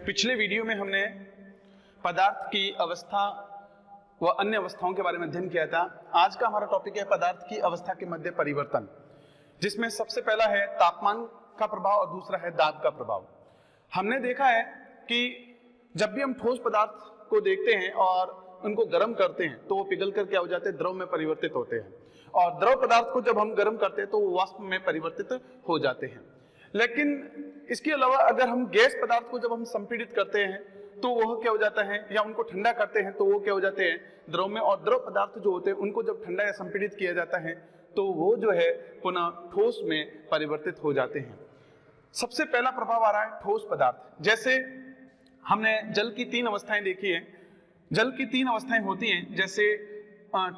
पिछले वीडियो में हमने पदार्थ की अवस्था व अन्य अवस्थाओं के बारे में अध्ययन किया था। आज का हमारा टॉपिक है पदार्थ की अवस्था के मध्य परिवर्तन, जिसमें सबसे पहला है तापमान का प्रभाव और दूसरा है दाब का प्रभाव। हमने देखा है कि जब भी हम ठोस पदार्थ को देखते हैं और उनको गर्म करते हैं तो वो पिघल कर क्या हो जाते हैं, द्रव में परिवर्तित होते हैं, और द्रव पदार्थ को जब हम गर्म करते हैं तो वो वाष्प में परिवर्तित हो जाते हैं। लेकिन इसके अलावा अगर हम गैस पदार्थ को जब हम संपीड़ित करते हैं तो वह क्या हो जाता है, या उनको ठंडा करते हैं तो वो क्या हो जाते हैं, द्रव में। और द्रव पदार्थ जो होते हैं उनको जब ठंडा या संपीड़ित किया जाता है तो वो जो है पुनः ठोस में परिवर्तित हो जाते हैं। सबसे पहला प्रभाव आ रहा है ठोस पदार्थ। जैसे हमने जल की तीन अवस्थाएं देखी है। जल की तीन अवस्थाएं होती हैं, जैसे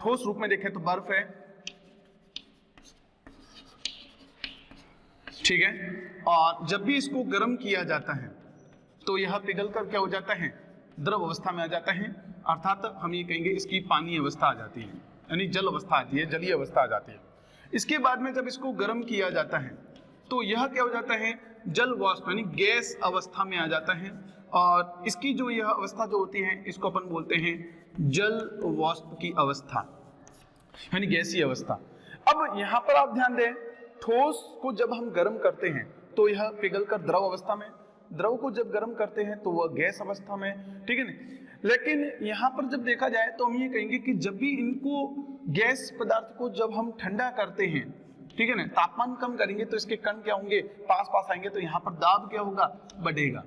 ठोस रूप में देखें तो बर्फ है, ठीक है, और जब भी इसको गर्म किया जाता है तो यह पिघल कर क्या हो जाता है, द्रव अवस्था में आ जाता है, अर्थात हम ये कहेंगे इसकी पानी अवस्था आ जाती है, यानी जल अवस्था आती है, जलीय अवस्था आ जाती है। इसके बाद में जब इसको गर्म किया जाता है तो यह क्या हो जाता है, जल वाष्प यानी गैस अवस्था में आ जाता है, और इसकी जो यह अवस्था जो होती है इसको अपन बोलते हैं जल वाष्प की अवस्था, यानी गैसीय अवस्था। अब यहाँ पर आप ध्यान दें, ठोस को जब हम गर्म करते हैं तो यह पिघल कर द्रव अवस्था में, द्रव को जब गर्म करते हैं तो वह गैस अवस्था में, ठीक है ना। लेकिन यहाँ पर जब देखा जाए तो हम ये कहेंगे कि जब भी इनको गैस पदार्थ को जब हम ठंडा करते हैं, ठीक है ना, तापमान कम करेंगे तो इसके कण क्या होंगे, पास पास आएंगे, तो यहाँ पर दाब क्या होगा, बढ़ेगा,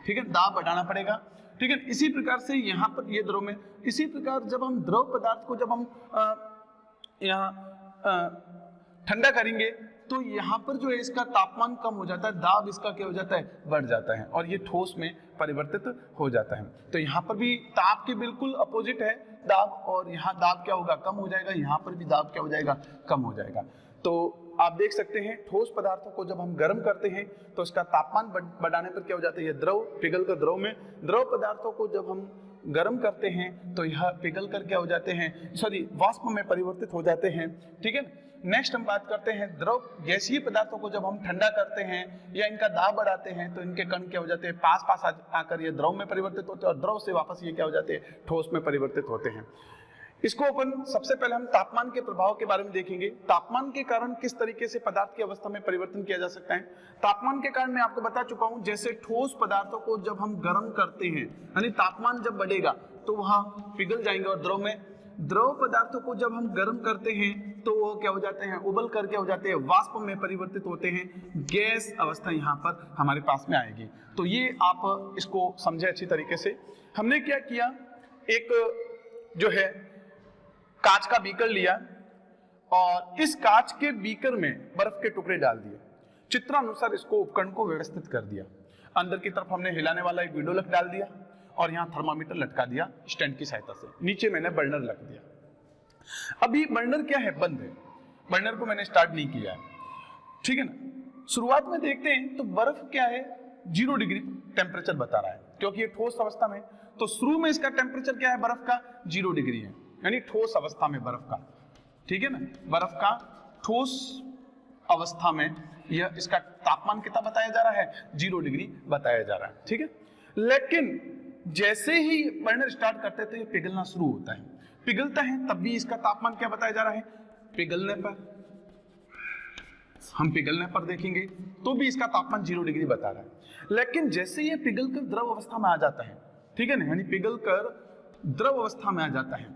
ठीक है, दाब बढ़ाना पड़ेगा, ठीक है। इसी प्रकार से यहाँ पर ये द्रव में, इसी प्रकार जब हम द्रव पदार्थ को जब हम यहाँ ठंडा करेंगे तो यहाँ पर जो है इसका तापमान कम हो जाता है, दाब इसका क्या हो जाता है, बढ़ जाता है, और ये ठोस में परिवर्तित हो जाता है। तो यहाँ पर भी ताप के बिल्कुल अपोजिट है दाब, और यहाँ दाब क्या होगा, कम हो जाएगा, यहाँ पर भी दाब क्या हो जाएगा, कम हो जाएगा। तो आप देख सकते हैं ठोस पदार्थों को जब हम गर्म करते हैं तो इसका तापमान बढ़ाने पर क्या हो जाता है, ये द्रव पिघल कर द्रव में, द्रव पदार्थों को जब हम गर्म करते हैं तो यह पिघल कर क्या हो जाते हैं, सॉरी वाष्प में परिवर्तित हो जाते हैं, ठीक है। नेक्स्ट हम बात करते हैं द्रव गैसीय पदार्थों को जब हम ठंडा करते हैं या इनका दाब बढ़ाते हैं तो इनके कण क्या हो जाते हैं, पास पास आकर ये द्रव में परिवर्तित होते हैं, और द्रव से वापस ये क्या हो जाते हैं, ठोस में परिवर्तित होते हैं। इसको अपन सबसे पहले हम तापमान के प्रभाव के बारे में देखेंगे। तापमान के कारण किस तरीके से पदार्थ की अवस्था में परिवर्तन किया जा सकता है। तापमान के कारण मैं आपको बता चुका हूं, जैसे ठोस पदार्थों को जब हम गर्म करते हैं, यानी तापमान जब बढ़ेगा तो वहां पिघल जाएंगे, और द्रव में, द्रव पदार्थों को जब हम गर्म करते हैं तो वो क्या हो जाते हैं, उबल कर क्या हो जाते हैं, वाष्प में परिवर्तित होते हैं, गैस अवस्था यहाँ पर हमारे पास में आएगी। तो ये आप इसको समझे अच्छी तरीके से। हमने क्या किया, एक जो है कांच का बीकर लिया और इस कांच के बीकर में बर्फ के टुकड़े डाल दिए, चित्रानुसार इसको उपकरण को व्यवस्थित कर दिया। अंदर की तरफ हमने हिलाने वाला एक विंडोलक डाल दिया और यहाँ थर्मामीटर लटका दिया स्टैंड की सहायता से, नीचे मैंने बर्नर रख दिया। अभी बर्नर क्या है, बंद है, बर्नर को मैंने स्टार्ट नहीं किया है, ठीक है ना। शुरुआत में देखते हैं तो बर्फ क्या है, 0 डिग्री टेम्परेचर बता रहा है, क्योंकि ये ठोस अवस्था में, तो शुरू में इसका टेम्परेचर क्या है बर्फ का, 0 डिग्री है, यानी ठोस अवस्था में बर्फ का, ठीक है ना, बर्फ का ठोस अवस्था में यह इसका तापमान कितना बताया जा रहा है, 0 डिग्री बताया जा रहा है, ठीक है। लेकिन जैसे ही बर्नर स्टार्ट करते तो ये पिघलना शुरू होता है, पिघलता है तब भी इसका तापमान क्या बताया जा रहा है, पिघलने पर, हम पिघलने पर देखेंगे तो भी इसका तापमान 0 डिग्री बता रहा है। लेकिन जैसे ये पिघल कर द्रव अवस्था में आ जाता है, ठीक है ना, यानी पिघल कर द्रव अवस्था में आ जाता है,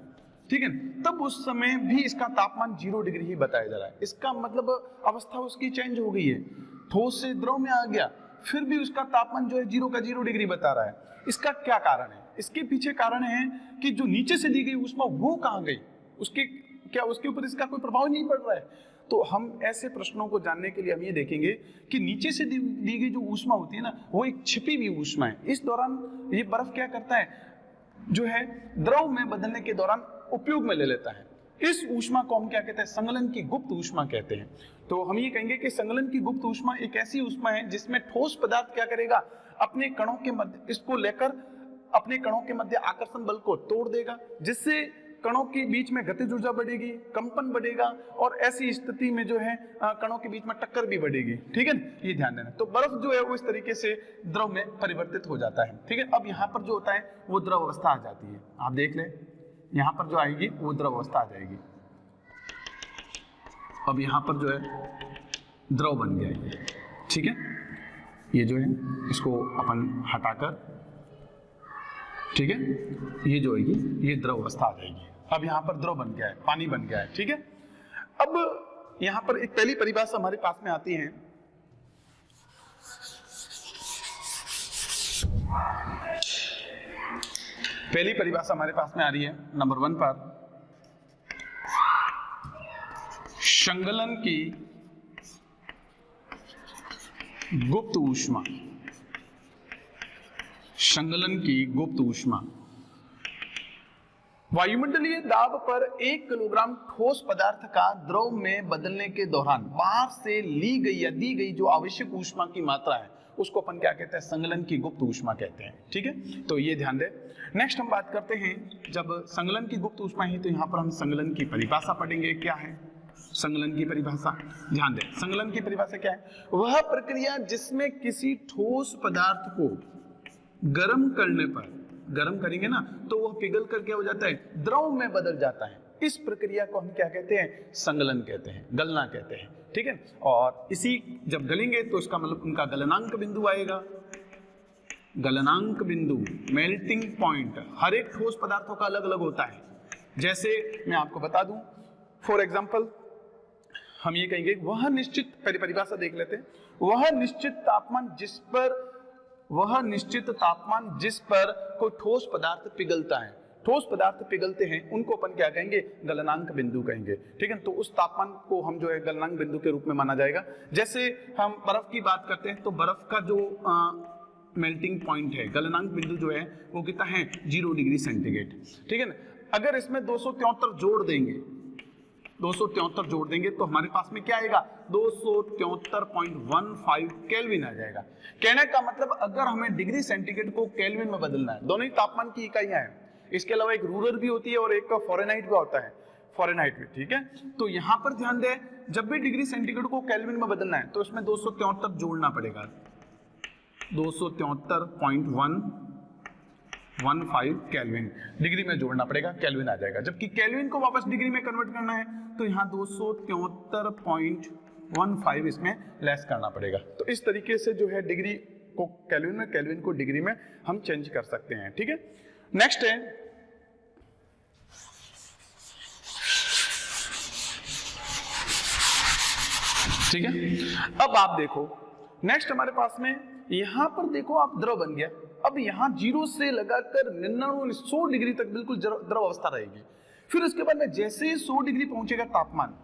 ठीक है, तब उस समय भी इसका तापमान 0 डिग्री ही बताया जा रहा है। इसका मतलब अवस्था उसकी चेंज हो गई है, ठोस से द्रव में आ गया, फिर भी उसका तापमान जो है 0 का 0 डिग्री बता रहा है। इसका क्या कारण है, इसके पीछे कारण है कि जो नीचे से दी गई ऊष्मा वो कहाँ गई, उसके क्या, उसके ऊपर इसका कोई प्रभाव नहीं पड़ रहा है। तो हम ऐसे प्रश्नों को जानने के लिए हम ये देखेंगे कि नीचे से दी गई जो ऊष्मा होती है ना, वो एक छिपी हुई ऊष्मा है। इस दौरान ये बर्फ क्या करता है, जो है द्रव में बदलने के दौरान उपयोग में ले लेता है। इस ऊष्मा को हम क्या कहते हैं, संगलन की गुप्त ऊष्मा कहते हैं। तो हम ये कहेंगे कि संगलन की गुप्त ऊष्मा एक ऐसी ऊष्मा है जिसमें ठोस पदार्थ क्या करेगा, अपने कणों के मध्य, इसको लेकर अपने कणों के मध्य आकर्षण बल को तोड़ देगा, जिससे कणों के बीच में गतिज ऊर्जा बढ़ेगी, कंपन बढ़ेगा, और ऐसी स्थिति में जो है कणों के बीच में टक्कर भी बढ़ेगी। ठीक है, ये ध्यान देना। तो बर्फ जो है वो इस तरीके से द्रव में परिवर्तित हो जाता है। ठीक है, अब यहाँ पर जो होता है वो द्रव अवस्था आ जाती है। आप देख लें, यहाँ पर जो आएगी वो द्रव अवस्था आ जाएगी। अब यहाँ पर जो है द्रव बन गया ये। ठीक है, ये जो है इसको अपन हटाकर, ठीक है, ये जो आएगी ये द्रव अवस्था आ जाएगी। अब यहाँ पर द्रव बन गया है, पानी बन गया है। ठीक है, अब यहाँ पर एक पहली परिभाषा हमारे पास में आती है, पहली परिभाषा हमारे पास में आ रही है नंबर 1 पर, संगलन की गुप्त ऊष्मा। संगलन की गुप्त ऊष्मा वायुमंडलीय दाब पर 1 किलोग्राम ठोस पदार्थ का द्रव में बदलने के दौरान बाहर से ली गई या दी गई जो आवश्यक ऊष्मा की मात्रा है उसको अपन क्या कहते हैं, संगलन की गुप्त ऊष्मा कहते हैं। ठीक है, तो ये ध्यान दें। नेक्स्ट हम बात करते हैं, जब संगलन की गुप्त ऊष्मा है तो यहाँ पर हम संगलन की परिभाषा पढ़ेंगे। क्या है संगलन की परिभाषा? ध्यान दें, संगलन की परिभाषा क्या है? वह प्रक्रिया जिसमें किसी ठोस पदार्थ को गर्म करने पर, गर्म करेंगे ना तो वह पिघल कर क्या हो जाता है, द्रव में बदल जाता है। इस प्रक्रिया को हम क्या कहते हैं, संगलन कहते हैं, गलना कहते हैं। ठीक है, और इसी जब गलेंगे तो इसका मतलब उनका गलनांक बिंदु आएगा। गलनांक बिंदु, मेल्टिंग पॉइंट, हर एक ठोस पदार्थों का अलग अलग होता है। जैसे मैं आपको बता दूं, फॉर एग्जाम्पल हम ये कहेंगे, वह निश्चित, पहले परिभाषा देख लेते हैं, वह निश्चित तापमान जिस पर कोई ठोस पदार्थ पिघलता है, ठोस पदार्थ पिघलते हैं उनको अपन क्या कहेंगे, गलनांक बिंदु कहेंगे। ठीक है, तो उस तापमान को हम जो है गलनांक बिंदु के रूप में माना जाएगा। जैसे हम बर्फ की बात करते हैं तो बर्फ का जो मेल्टिंग पॉइंट है, गलनांक बिंदु जो है वो कितना है, 0 डिग्री सेंटीग्रेड। ठीक है ना, अगर इसमें 273 जोड़ देंगे, 273 जोड़ देंगे तो हमारे पास में क्या आएगा, 273.15 केल्विन आ जाएगा। कहने का मतलब अगर हमें डिग्री सेंटीग्रेड को केल्विन में बदलना है, दोनों ही तापमान की इकाइयां हैं, इसके अलावा एक रूरल भी होती है और एक फॉरेनहाइट भी होता है, फॉरेनहाइट में। ठीक है, तो यहां पर ध्यान दें, जब भी डिग्री सेंटीग्रेड को केल्विन में बदलना है तो इसमें 273 जोड़ना पड़ेगा, 273.115 केल्विन डिग्री में जोड़ना पड़ेगा, केल्विन आ जाएगा। जबकि केल्विन को वापस डिग्री में कन्वर्ट करना है तो यहाँ 273.15 इसमें लेस करना पड़ेगा। तो इस तरीके से जो है डिग्री को केल्विन में, केल्विन को डिग्री में हम चेंज कर सकते हैं। ठीक है, नेक्स्ट है ठीक है, अब आप देखो नेक्स्ट हमारे पास में यहां पर देखो, आप द्रव बन गया। अब यहां 0 से लगाकर 99 100 डिग्री तक बिल्कुल द्रव अवस्था रहेगी। फिर उसके बाद में जैसे ही 100 डिग्री पहुंचेगा तापमान,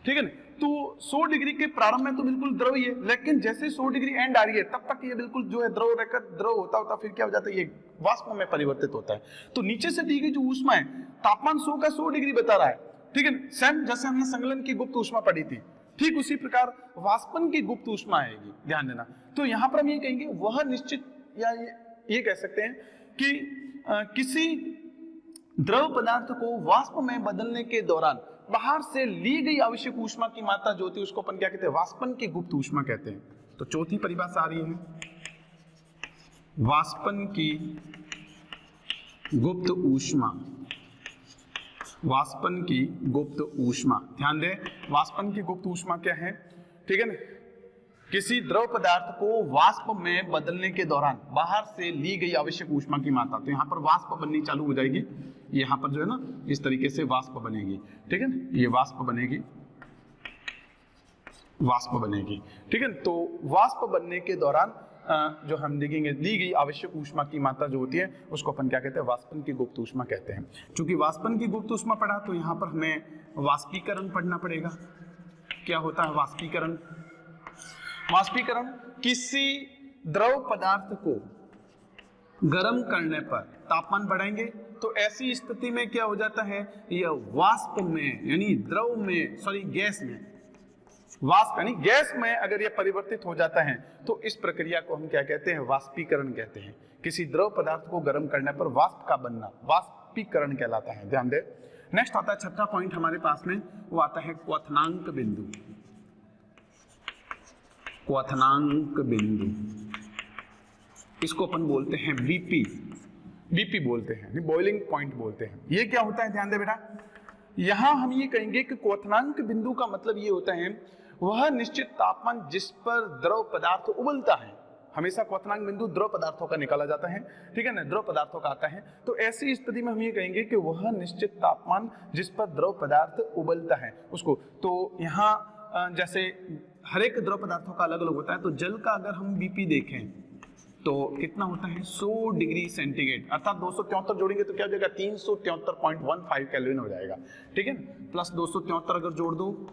ठीक है ना, तो 100 डिग्री के प्रारंभ में तो बिल्कुल द्रव ही है, लेकिन जैसे 100 डिग्री एंड आ रही है तब तक ये बिल्कुल जो है द्रव रहकर द्रव होता फिर क्या हो जाता है, ये वाष्प में परिवर्तित होता है। तो नीचे से दी गई जो ऊष्मा है, तापमान 100 का 100 डिग्री बता रहा है। ठीक है, सेम जैसे हमने संगलन की गुप्त ऊष्मा पढ़ी थी, ठीक उसी प्रकार वाष्पन की गुप्त ऊष्मा आएगी, ध्यान देना। तो यहां पर हम ये कहेंगे, वह निश्चित, या ये कह सकते हैं कि किसी द्रव पदार्थ को वाष्प में बदलने के दौरान बाहर से ली गई आवश्यक ऊष्मा की मात्रा जो होती है उसको अपन क्या कहते हैं, वाष्पन की गुप्त ऊष्मा कहते हैं। तो चौथी परिभाषा आ रही है, वाष्पन की गुप्त ऊष्मा। वाष्पन की गुप्त ऊष्मा, ध्यान दें, वाष्पन की गुप्त ऊष्मा क्या है, ठीक है ना, किसी द्रव पदार्थ को वाष्प में बदलने के दौरान बाहर से ली गई आवश्यक ऊष्मा की मात्रा। तो यहाँ पर वाष्प बननी चालू हो जाएगी, यहाँ पर जो है ना इस तरीके से वाष्प बनेगी। ठीक है ना, ये वाष्प बनेगी, वाष्प बनेगी। ठीक है, तो वाष्प बनने के दौरान जो हम देखेंगे दी गई आवश्यक ऊष्मा की मात्रा जो होती है उसको अपन क्या कहते हैं, वाष्पन की गुप्त ऊष्मा कहते हैं। चूंकि वाष्पन की गुप्त ऊष्मा पढ़ा तो यहाँ पर हमें वाष्पीकरण पढ़ना पड़ेगा। क्या होता है वाष्पीकरण? वाष्पीकरण किसी द्रव पदार्थ को गर्म करने पर तापमान बढ़ाएंगे तो ऐसी स्थिति में क्या हो जाता है, यह वाष्प में यानी द्रव में, सॉरी गैस में, वाष्प यानी गैस में अगर यह परिवर्तित हो जाता है तो इस प्रक्रिया को हम क्या कहते हैं, वाष्पीकरण कहते हैं। किसी द्रव पदार्थ को गर्म करने पर वाष्प का बनना वाष्पीकरण कहलाता है, ध्यान दे। नेक्स्ट आता है छठा पॉइंट हमारे पास में, वो आता है क्वथनांक बिंदु। क्वथनांक बिंदु, इसको अपन बोलते हैं बीपी, बीपी बोलते हैं, बॉइलिंग पॉइंट बोलते हैं। ये क्या होता है, ध्यान दे बेटा, यहां हम ये कहेंगे कि क्वथनांक बिंदु का मतलब ये होता है वह निश्चित तापमान जिस पर द्रव पदार्थ उबलता है। हमेशा क्वथनांक बिंदु द्रव पदार्थों का निकाला जाता है, ठीक है ना, द्रव पदार्थों का आता है। तो ऐसी स्थिति में हम ये कहेंगे कि वह निश्चित तापमान जिस पर द्रव पदार्थ उबलता है उसको। तो यहाँ जैसे हर एक द्रव पदार्थों का अलग अलग होता है, तो जल का अगर हम बीपी देखें तो कितना होता है 100 डिग्री सेंटीग्रेड, अर्थात 273 जोड़ेंगे तो क्या हो जाएगा 373.15 केल्विन हो जाएगा, ठीक है। प्लस 273 अगर जोड़ दो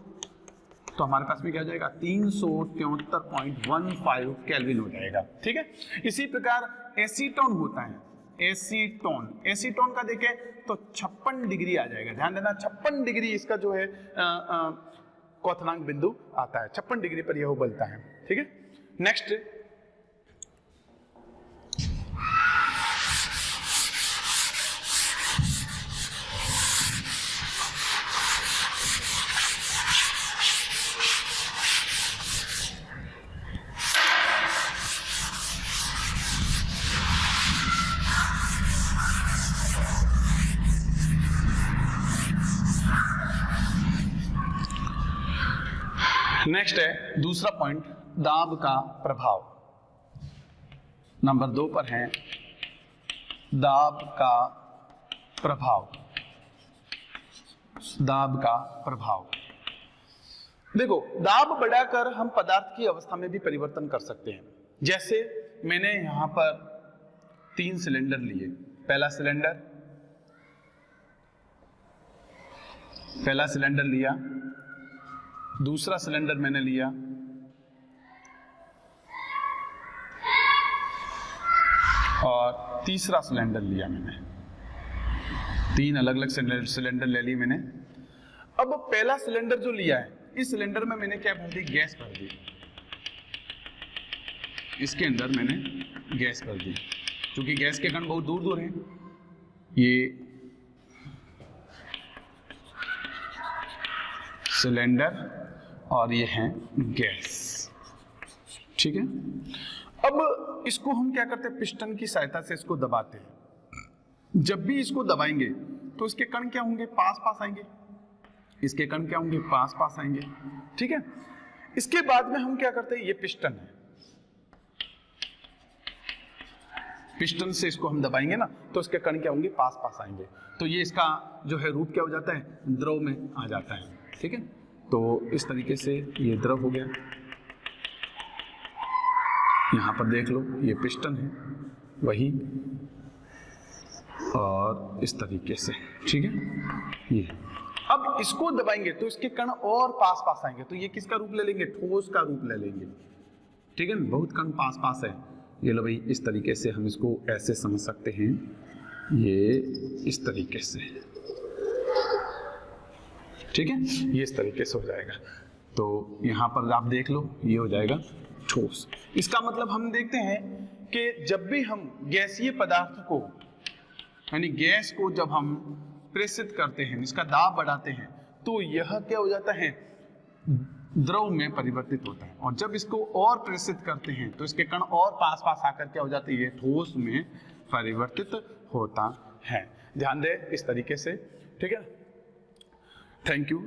तो हमारे पास में क्या हो जाएगा 373.15 केल्विन हो जाएगा, ठीक है। इसी प्रकार एसीटोन होता है, एसीटोन, एसीटोन का देखें तो 56 डिग्री आ जाएगा। ध्यान देना 56 डिग्री इसका जो है क्वथनांक बिंदु आता है, 56 डिग्री पर यह उबलता है, ठीक है। नेक्स्ट नेक्स्ट है दूसरा पॉइंट, दाब का प्रभाव। नंबर 2 पर है दाब का प्रभाव। दाब का प्रभाव, देखो दाब बढ़ाकर हम पदार्थ की अवस्था में भी परिवर्तन कर सकते हैं। जैसे मैंने यहां पर 3 सिलेंडर लिए, पहला सिलेंडर लिया, दूसरा सिलेंडर मैंने लिया, और तीसरा सिलेंडर लिया मैंने। 3 अलग अलग सिलेंडर ले लिए मैंने। अब पहला सिलेंडर जो लिया है, इस सिलेंडर में मैंने क्या भर दी, गैस भर दी। इसके अंदर मैंने गैस भर दी, क्योंकि गैस के कण बहुत दूर दूर हैं। ये सिलेंडर और ये है गैस, ठीक है। अब इसको हम क्या करते हैं, पिस्टन की सहायता से इसको दबाते हैं। जब भी इसको दबाएंगे तो इसके कण क्या होंगे, पास पास आएंगे, इसके कण क्या होंगे, पास पास आएंगे, ठीक है। इसके बाद में हम क्या करते हैं, ये पिस्टन है, पिस्टन से इसको हम दबाएंगे ना तो इसके कण क्या होंगे, पास पास आएंगे। तो ये इसका जो है रूप क्या हो जाता है, द्रव में आ जाता है, ठीक है। तो इस तरीके से ये द्रव हो गया। यहां पर देख लो ये पिस्टन है वही, और इस तरीके से, ठीक है। ये अब इसको दबाएंगे तो इसके कण और पास पास आएंगे, तो ये किसका रूप ले लेंगे, ठोस का रूप ले लेंगे, ठीक है। बहुत कण पास पास है। ये लो भाई, इस तरीके से हम इसको ऐसे समझ सकते हैं, ये इस तरीके से, ठीक है, ये इस तरीके से हो जाएगा। तो यहां पर आप देख लो ये हो जाएगा ठोस। इसका मतलब हम देखते हैं कि जब भी हम गैसीय पदार्थ को, यानी गैस को जब हम प्रेषित करते हैं, इसका दाब बढ़ाते हैं, तो यह क्या हो जाता है, द्रव में परिवर्तित होता है। और जब इसको और प्रेषित करते हैं तो इसके कण और पास पास आकर क्या हो जाती है, ठोस में परिवर्तित होता है। ध्यान दे इस तरीके से, ठीक है। Thank you.